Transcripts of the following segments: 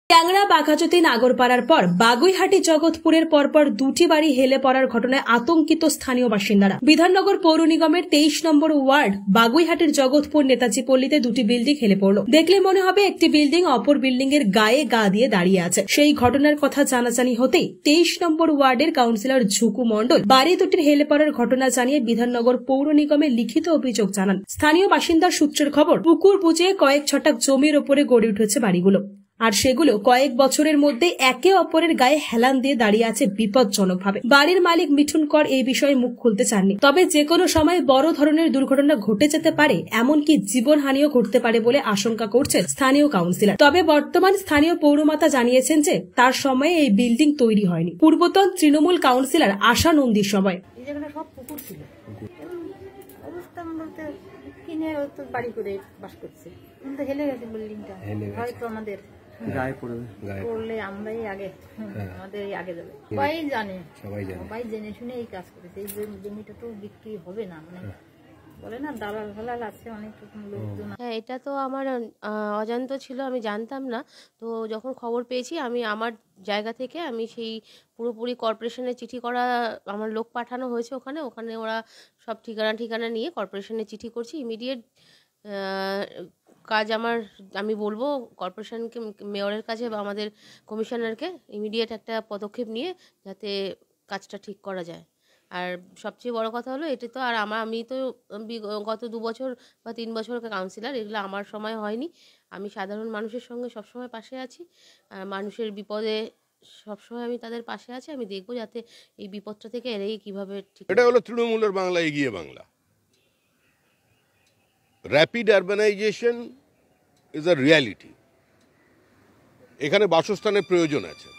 ট্যাংরা বাঘাযতীন আগরপাড়ার পর বাগুইহাটি জগৎপুরের পরপর দুটি বাড়ি হেলে পড়ার ঘটনায় আতঙ্কিত স্থানীয় বাসিন্দারা। বিধাননগর পৌর নিগমের 23 নম্বর ওয়ার্ড বাগুইহাটির জগৎপুর নেতাজি পল্লীতে দুটি বিল্ডিং হেলে পড়ল। দেখলে মনে হবে একটি বিল্ডিং অপর বিল্ডিং এর গায়ে গা দিয়ে দাঁড়িয়ে আছে। সেই ঘটনার কথা জানাজানি হতেই 23 নম্বর ওয়ার্ডের কাউন্সিলর ঝুকু মণ্ডল বাড়ি দুটির হেলে পড়ার ঘটনা জানিয়ে বিধাননগর পৌর নিগমে লিখিত অভিযোগ জানান। স্থানীয় বাসিন্দার সূত্রের খবর, পুকুর বুঝিয়ে কয়েক ছটাক জমির ওপরে গড়ে উঠেছে বাড়িগুলো, আর সেগুলো কয়েক বছরের মধ্যে একে অপরের গায়ে হেলান দিয়ে দাঁড়িয়ে আছে বিপজ্জনকভাবে। বাড়ির মালিক মিঠুন কর এই বিষয়ে মুখ খুলতে চাননি, তবে যে কোনো সময় বড় ধরনের দুর্ঘটনা ঘটে যেতে পারে, এমনকি জীবনহানিও ঘটতে পারে বলে আশঙ্কা করছেন স্থানীয় কাউন্সিলর। তবে বর্তমান স্থানীয় পৌরমাতা জানিয়েছেন যে তার সময়ে এই বিল্ডিং তৈরি হয়নি। পূর্বতন তৃণমূল কাউন্সিলর আশা নন্দীর সময় সব পুকুর ছিল, অবস্থা বলতে কিনে বাড়ি করে বাস করছে, কিন্তু হেলে গেছে বিল্ডিংটা, হয়তো আমাদের গায়ে পড়লে আমরাই আগে, আমাদের আগে যাবে। সবাই জেনে শুনে এই কাজ করেছে। এই জমিটা তো বিক্রি হবে না, মানে বলে না দালাল ফালাল আছে অনেক রকম লোকজন। হ্যাঁ, এটা তো আমার অজান্ত ছিল, আমি জানতাম না। তো যখন খবর পেয়েছি আমি আমার জায়গা থেকে আমি সেই পুরোপুরি কর্পোরেশনে চিঠি করা, আমার লোক পাঠানো হয়েছে ওখানে ওরা সব ঠিকানা নিয়ে কর্পোরেশনে চিঠি করছি। ইমিডিয়েট কাজ আমি বলবো কর্পোরেশনকে, মেয়রের কাছে বা আমাদের কমিশনারকে ইমিডিয়েট একটা পদক্ষেপ নিয়ে যাতে কাজটা ঠিক করা যায়। আর সবচেয়ে বড় কথা হলো এটা তো, আর আমি তো গত 2 বছর বা 3 বছর কাউন্সিলর, এগুলো আমার সময় হয়নি। আমি সাধারণ মানুষের সঙ্গে সবসময় পাশে আছি, মানুষের বিপদে সবসময় আমি তাদের পাশে আছি। আমি দেখবো যাতে এই বিপদটা থেকে এড়িয়ে কিভাবে ঠিক। এটা হলো তৃণমূলের বাংলা, এগিয়ে Bangla. Rapid urbanisation is a reality. এখানে বাসস্থানের প্রয়োজন আছে,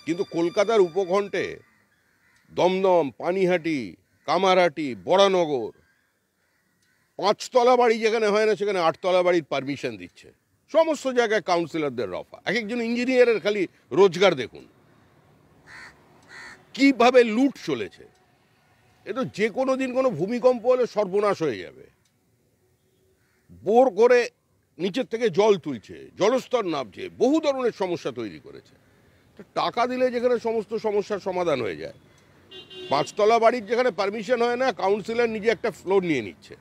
কিন্তু কলকাতার উপকণ্ঠে দমদম, পানিহাটি, কামারহাটি, বরানগর 5 তলা বাড়ি যেখানে হয় না সেখানে 8 তলা বাড়ির পারমিশন দিচ্ছে। সমস্ত জায়গায় কাউন্সিলরদের রফা। এক একজন ইঞ্জিনিয়ারের খালি রোজগার দেখুন কিভাবে লুট চলেছে। এ তো যে কোনো দিন কোনো ভূমিকম্প হলে সর্বনাশ হয়ে যাবে। বোর করে নিচের থেকে জল তুলছে, জলস্তর নামছে, বহু ধরনের সমস্যা তৈরি করেছে। তো টাকা দিলে যেখানে সমস্ত সমস্যার সমাধান হয়ে যায়, 5 তলা বাড়ির যেখানে পারমিশন হয় না, কাউন্সিলর নিজে একটা ফ্লোর নিয়ে নিচ্ছে।